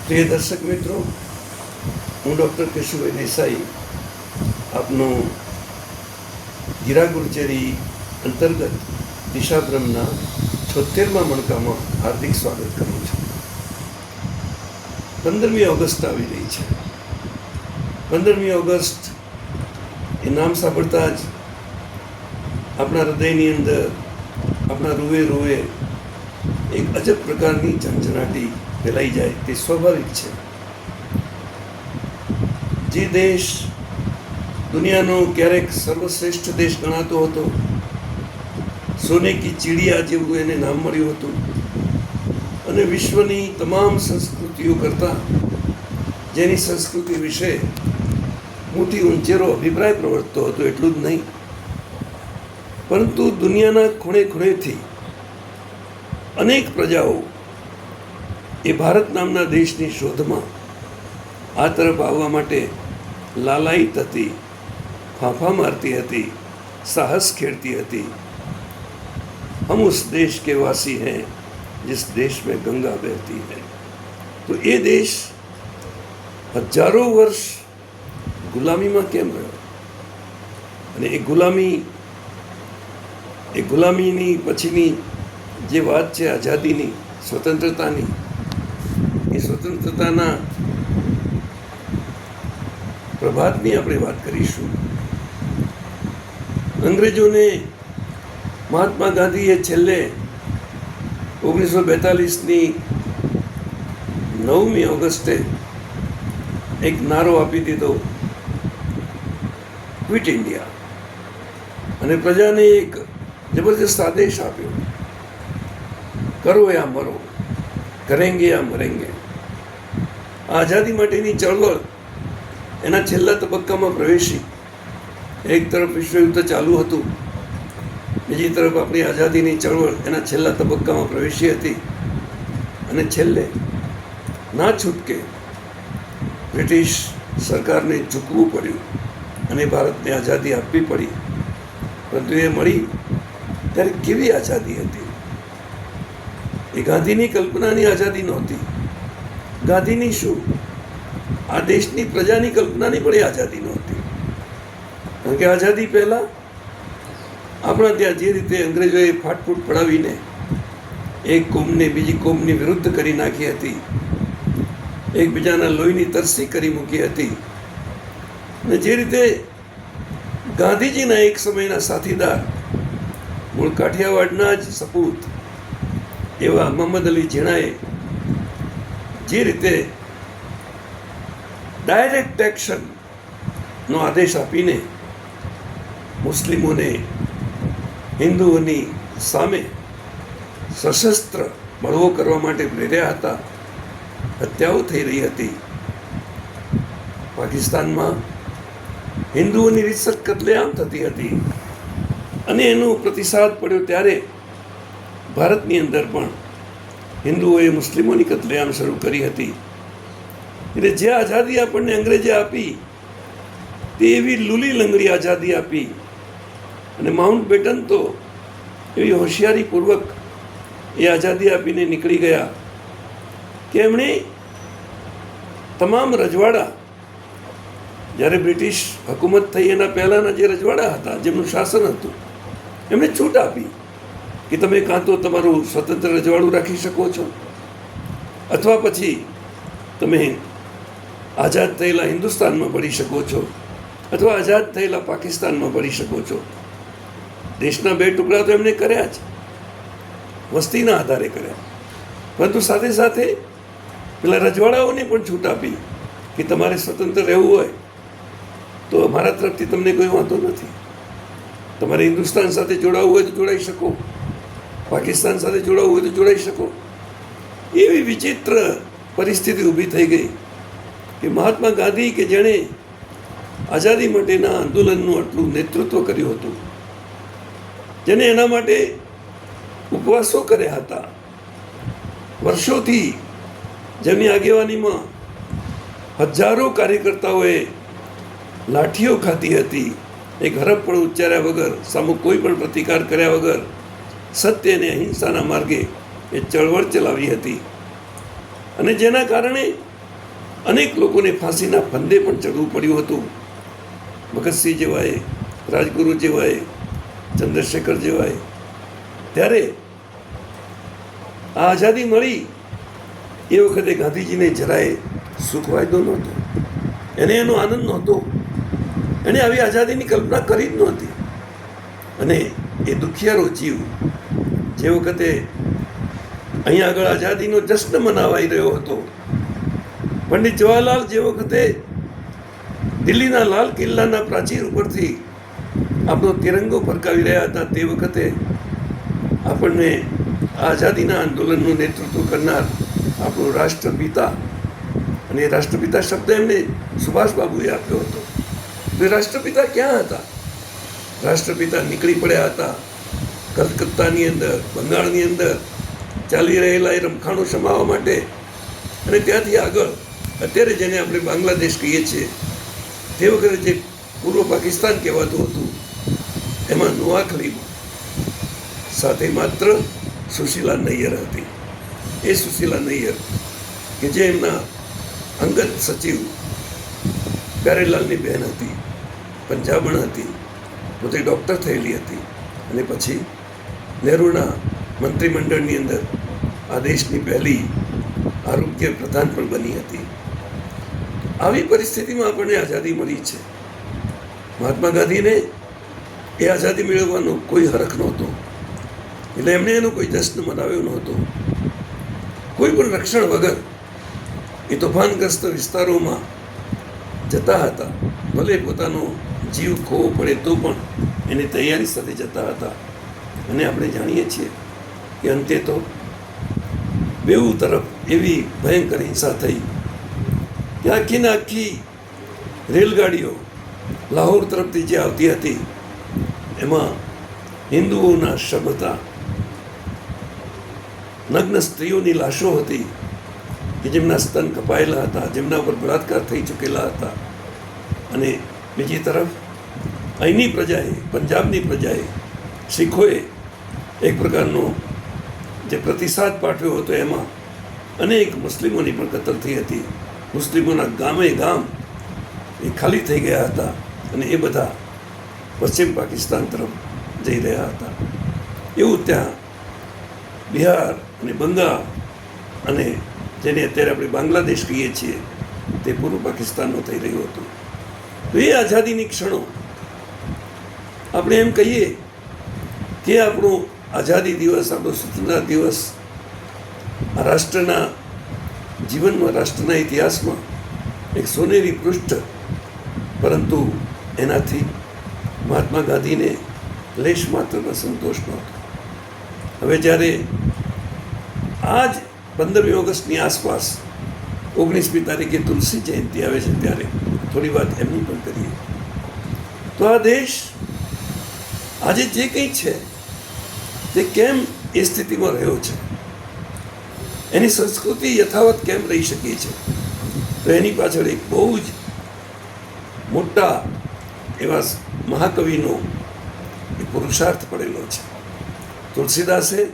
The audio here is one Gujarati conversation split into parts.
પ્રિય દર્શક મિત્રો, હું ડૉક્ટર કેશુભાઈ દેસાઈ આપનો ગીરા ગુર્જરી અંતર્ગત દિશાબ્રહ્મના 76મા મણકામાં હાર્દિક સ્વાગત કરું છું. 15મી ઓગસ્ટ આવી રહી છે. 15મી ઓગસ્ટ એ નામ સાંભળતા જ આપણા હૃદયની અંદર, આપણા રૂએ રૂએ એક અજબ પ્રકારની ઝંઝનાટી ફેલાઈ જાય તે સ્વાભાવિક છે. જે દેશ દુનિયાનો ક્યારેક સર્વશ્રેષ્ઠ દેશ ગણાતો હતો, સોને કી ચીડિયા જેવું એને નામ મળ્યું હતું, અને વિશ્વની તમામ સંસ્કૃતિઓ કરતાં જેની સંસ્કૃતિ વિશે મોટી ઊંચેરો અભિપ્રાય પ્રવર્તતો હતો એટલું જ નહીં, પરંતુ દુનિયાના ખૂણે ખૂણેથી અનેક પ્રજાઓ એ ભારત નામના દેશની શોધમાં આ તરફ આવવા માટે લાલાયિત હતી, ફાંફા મારતી હતી, સાહસ ખેડતી હતી. हम उस देश के वासी हैं जिस देश में गंगा बहती है. तो ये देश हजारों વર્ષ ગુલામીમાં કેમ રહ્યો? અને એ ગુલામીની પછીની જે વાત છે આઝાદીની, સ્વતંત્રતાની, એ સ્વતંત્રતાના પ્રભાતની આપણે વાત કરીશું. અંગ્રેજોને મહાત્મા ગાંધીએ છેલ્લે 1942ની 9મી ઓગસ્ટે એક નારો આપી દીધો, ક્વિટ ઇન્ડિયા, અને પ્રજાને એક જબરદસ્ત આદેશ આપ્યો, કરો યા મરો, કરેંગે યા મરેંગે. આઝાદી માટેની ચળવળ એના છેલ્લા તબક્કામાં પ્રવેશી. એક તરફ વિશ્વયુદ્ધ ચાલુ હતું, બીજી તરફ આપણી આઝાદીની ચળવળ એના છેલ્લા તબક્કામાં પ્રવેશી હતી, અને છેલ્લે ના છૂટકે બ્રિટિશ સરકારને ઝૂકવું પડ્યું અને ભારતને આઝાદી આપવી પડી. પરંતુ એ મળી ત્યારે કેવી આઝાદી હતી? એ ગાંધીની કલ્પનાની આઝાદી નહોતી. ગાંધીની શું, આ દેશની પ્રજાની કલ્પનાની પણ એ આઝાદી નહોતી. કારણ કે આઝાદી પહેલાં આપણા ત્યાં જે રીતે અંગ્રેજોએ ફાટફૂટ પડાવીને એક કોમને બીજી કોમની વિરુદ્ધ કરી નાખી હતી, એકબીજાના લોહીની તરસી કરી મૂકી હતી, અને જે રીતે ગાંધીજીના એક સમયના સાથીદાર, મૂળ કાઠિયાવાડના જ સપૂત એવા મોહમ્મદ અલી ઝીણાએ જે રીતે ડાયરેક્ટ એક્શનનો આદેશ આપીને મુસ્લિમોને હિન્દુઓની સામે સશસ્ત્ર બળવો કરવા માટે પ્રેર્યા હતા. હત્યાઓ થઈ રહી હતી. પાકિસ્તાનમાં હિન્દુઓની રીતસર કતલેઆમ થતી હતી, અને એનો પ્રતિસાદ પડ્યો ત્યારે ભારતની અંદર પણ હિન્દુઓએ મુસ્લિમોની કતલેઆમ શરૂ કરી હતી. એટલે જે આઝાદી આપણને અંગ્રેજે આપી તે એવી લૂલી લંગડી આઝાદી આપી, અને માઉન્ટ બેટન તો એવી હોશિયારીપૂર્વક એ આઝાદી આપીને નીકળી ગયા કે એમણે તમામ રજવાડા, જ્યારે બ્રિટિશ હકુમત થઈ એના પહેલાંના જે રજવાડા હતા, જેમનું શાસન હતું, એમણે છૂટ આપી કે તમે કાં તો તમારું સ્વતંત્ર રજવાડું રાખી શકો છો, અથવા પછી તમે આઝાદ થયેલા હિન્દુસ્તાનમાં ભળી શકો છો, અથવા આઝાદ થયેલા પાકિસ્તાનમાં ભળી શકો છો. દેશના 2 ટુકડા તો એમણે કર્યા જ, વસ્તીના આધારે કર્યા, પરંતુ સાથે સાથે પેલા રજવાડાઓને પણ છૂટ આપી કે તમારે સ્વતંત્ર રહેવું હોય તો અમારા તરફથી તમને કોઈ વાંધો નથી. તમારે હિન્દુસ્તાન સાથે જોડાવવું હોય તો જોડાઈ શકો, પાકિસ્તાન સાથે જોડાવવું હોય તો જોડાઈ શકો. એવી વિચિત્ર પરિસ્થિતિ ઊભી થઈ ગઈ કે મહાત્મા ગાંધી, કે જેણે આઝાદી માટેના આંદોલનનું આટલું નેતૃત્વ કર્યું હતું, જેને એના માટે ઉપવાસો કર્યા હતા, વર્ષોથી જેમની આગેવાનીમાં હજારો કાર્યકર્તાઓએ લાઠીઓ ખાધી હતી, એક હરફ પણ ઉચ્ચાર્યા વગર, સામુ કોઈ પણ પ્રતિકાર કર્યા વગર સત્ય અને અહિંસાના માર્ગે એ ચળવળ ચલાવી હતી. અને જેના કારણે અનેક લોકોને ફાંસીના ફંદે પણ ચડવું પડ્યું હતું. ભગતસિંહ જેવાએ, રાજગુરુ જેવાએ, ચંદ્રશેખર જેવાએ. ત્યારે આ આઝાદી મળી એ વખતે ગાંધીજીને જરાય સુખ વાયદો નહોતો, એને એનો આનંદ નહોતો. એણે આવી આઝાદીની કલ્પના કરી જ નહોતી. અને એ દુખિયારો જીવ જે વખતે અહીંયા આગળ આઝાદીનો જશ્ન મનાવાઈ રહ્યો હતો, પંડિત જવાહરલાલ જે વખતે દિલ્હીના લાલ કિલ્લાના પ્રાચીર ઉપરથી આપણો તિરંગો ફરકાવી રહ્યા હતા, તે વખતે આપણને આઝાદીના આંદોલનનું નેતૃત્વ કરનાર આપણો રાષ્ટ્રપિતા, અને એ રાષ્ટ્રપિતા શબ્દ એમને સુભાષબાબુએ આપ્યો હતો. તો એ રાષ્ટ્રપિતા ક્યાં હતા? રાષ્ટ્રપિતા નીકળી પડ્યા હતા કલકત્તાની અંદર, બંગાળની અંદર ચાલી રહેલા એ રમખાણો સમાવવા માટે. અને ત્યાંથી આગળ અત્યારે જેને આપણે બાંગ્લાદેશ કહીએ છીએ, તે વખતે જે પૂર્વ પાકિસ્તાન કહેવાતું હતું, એમાં નોઆખલીમાં સાથે માત્ર સુશીલા નૈયર હતી. એ સુશીલા નૈયર કે જે એમના અંગત સચિવ પ્યારેલાલની બહેન હતી, પંજાબણ હતી, પોતે ડૉક્ટર થયેલી હતી, અને પછી નહેરુના મંત્રીમંડળની અંદર આ દેશની પહેલી આરોગ્ય પ્રધાન પણ બની હતી. આવી પરિસ્થિતિમાં આપણને આઝાદી મળી છે. મહાત્મા ગાંધીને એ આઝાદી મેળવવાનો કોઈ હરખ નહોતો, એટલે એમણે એનો કોઈ જશ્ન મનાવ્યો નહોતો. કોઈ પણ રક્ષણ વગર એ તોફાનગ્રસ્ત વિસ્તારોમાં જતા હતા. ભલે પોતાનો જીવ ખોવો પડે તો પણ એની તૈયારી સાથે જતા હતા. અને આપણે જાણીએ છીએ કે અંતે તો બેઉ તરફ એવી ભયંકર હિંસા થઈ કે આખી ને આખી રેલગાડીઓ લાહોર તરફથી જે આવતી હતી એમાં હિન્દુઓના શબ હતા, નગ્ન સ્ત્રીઓની લાશો હતી કે જેમના સ્તન કપાયેલા હતા, જેમના ઉપર બળાત્કાર થઈ ચૂકેલા હતા. અને બીજી તરફ અહીંની પ્રજાએ, પંજાબની પ્રજાએ, શીખોએ એક પ્રકારનો જે પ્રતિસાદ પાઠવ્યો હતો, એમાં અનેક મુસ્લિમોની પણ કતલ થઈ હતી. મુસ્લિમોના ગામે ગામ એ ખાલી થઈ ગયા હતા, અને એ બધા પશ્ચિમ પાકિસ્તાન તરફ જઈ રહ્યા હતા. એવું ત્યાં બિહાર અને બંગાળ અને જેને અત્યારે આપણે બાંગ્લાદેશ કહીએ છીએ તે પૂર્વ પાકિસ્તાનનો થઈ રહ્યું હતું. તો એ આઝાદીની ક્ષણો આપણે એમ કહીએ કે આપણો આઝાદી દિવસ, આપણો સ્વતંત્રતા દિવસ આ રાષ્ટ્રના જીવનમાં, રાષ્ટ્રના ઇતિહાસમાં એક સોનેરી પૃષ્ઠ, પરંતુ એનાથી મહાત્મા ગાંધીને લેશ માત્રનો સંતોષ નહોતો. હવે જ્યારે આજ 15મી ઓગસ્ટની આસપાસ 19મી તારીખે તુલસી જયંતિ આવે છે, ત્યારે થોડી વાત એમની પણ કરીએ. તો આ દેશ આજે જે કંઈ છે તે કેમ એ સ્થિતિમાં રહ્યો છે, એની સંસ્કૃતિ યથાવત કેમ રહી શકી છે, તો એની પાછળ એક બહુ જ મોટા એવા મહાકવિનો એ પુરુષાર્થ પડેલો છે. તુલસીદાસે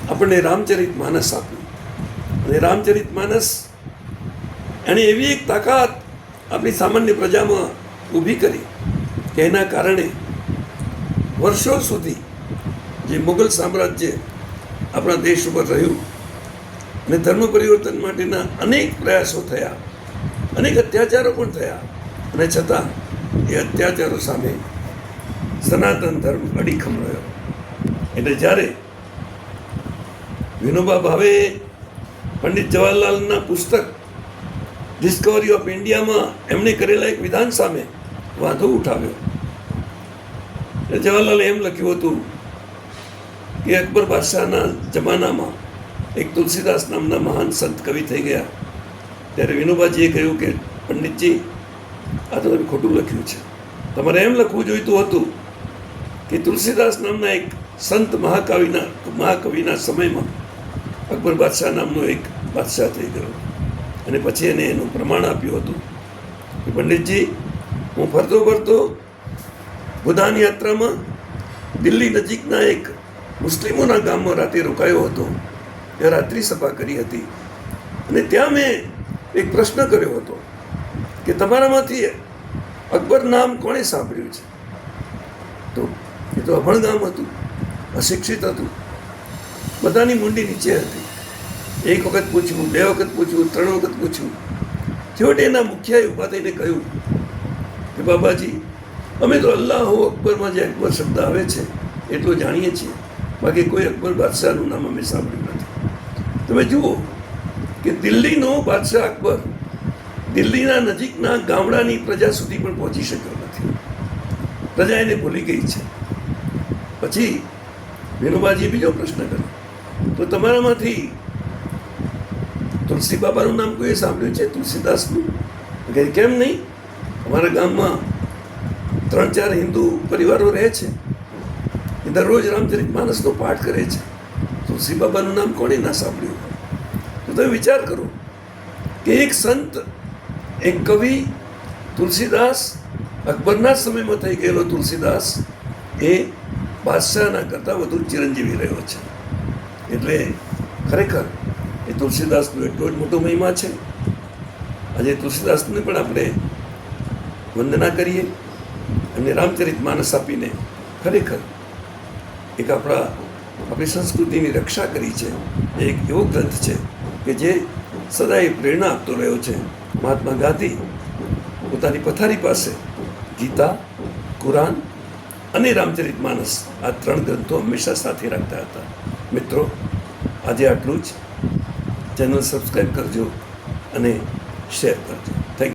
આપણને રામચરિત માનસ આપ્યું, અને રામચરિત માનસ એણે એવી એક તાકાત આપણી સામાન્ય પ્રજામાં ઊભી કરી કે એના કારણે વર્ષો સુધી જે મુગલ સામ્રાજ્ય આપણા દેશ ઉપર રહ્યું, અને ધર્મ પરિવર્તન માટેના અનેક પ્રયાસો થયા, અનેક અત્યાચારો પણ થયા, અને છતાં એ અત્યાચારો સામે સનાતન ધર્મ અડીખમ રહ્યો. એટલે જ્યારે વિનોબા ભાવેએ પંડિત જવાહરલાલના પુસ્તક ડિસ્કવરી ઓફ ઇન્ડિયામાં એમણે કરેલા એક વિધાન સામે વાંધો ઉઠાવ્યો. જવાહરલાલે એમ લખ્યું હતું કે અકબર બાદશાહના જમાનામાં એક તુલસીદાસ નામના મહાન સંત કવિ થઈ ગયા. ત્યારે વિનોબાજીએ કહ્યું કે પંડિતજી, આ તો તમે ખોટું લખ્યું છે. તમારે એમ લખવું જોઈતું હતું કે તુલસીદાસ નામના એક સંત મહાકવિના સમયમાં અકબર બાદશાહ નામનો એક બાદશાહ થઈ ગયો, અને પછી એને એનું પ્રમાણ આપ્યું હતું કે પંડિતજી, હું ફરતો ફરતો બુધાન યાત્રામાં દિલ્હી નજીકના એક મુસ્લિમોના ગામમાં રાતે રોકાયો હતો. ત્યાં રાત્રિ સભા કરી હતી, અને ત્યાં મેં એક પ્રશ્ન કર્યો હતો કે તમારામાંથી અકબર નામ કોણે સાંભળ્યું છે? તો એ તો અભણ ગામ હતું, અશિક્ષિત હતું, બધાની મુંડી નીચે હતી. એક વખત પૂછ્યું, 2 વખત પૂછ્યું, 3 વખત પૂછ્યું. છેવટે એના મુખિયાએ ઊભા થઈને કહ્યું કે બાબાજી, અમે તો અલ્લાહુ અકબરમાં જે અકબર શબ્દ આવે છે એટલું જાણીએ છીએ, બાકી કોઈ અકબર બાદશાહનું નામ અમે સાંભળ્યું નથી. તમે જુઓ કે દિલ્હીનો બાદશાહ અકબર દિલ્હીના નજીકના ગામડાની પ્રજા સુધી પણ પહોંચી શક્યો નથી. પ્રજા એને ભૂલી ગઈ છે. પછી વિનોબાજીએ બીજો પ્રશ્ન કર્યો, તો તમારામાંથી તુલસી બાબાનું નામ કોઈએ સાંભળ્યું છે? તુલસીદાસનું? કેમ નહીં? અમારા ગામમાં 3-4 હિન્દુ પરિવારો રહે છે, એ દરરોજ રામચરિત માનસનો પાઠ કરે છે. તુલસી બાબાનું નામ કોણે ના સાંભળ્યું? તો તમે વિચાર કરો કે એક સંત, એક કવિ તુલસીદાસ, અકબરના જ સમયમાં થઈ ગયેલો તુલસીદાસ, એ બાદશાહના કરતાં વધુ ચિરંજીવી રહ્યો છે. એટલે ખરેખર એ તુલસીદાસનો એટલો જ મોટો મહિમા છે. આજે તુલસીદાસને પણ આપણે વંદના કરીએ અને રામચરિત માનસ આપીને ખરેખર એક આપણી સંસ્કૃતિની રક્ષા કરી છે. એક એવો ગ્રંથ છે કે જે સદાય પ્રેરણા આપતો રહ્યો છે. મહાત્મા ગાંધી પોતાની પથારી પાસે ગીતા, કુરાન અને રામચરિત માનસ, આ 3 ગ્રંથો હંમેશા સાથે રાખતા હતા. મિત્રો, આજે આટલું જ. ચેનલ સબસ્ક્રાઈબ કરજો અને શેર કરજો.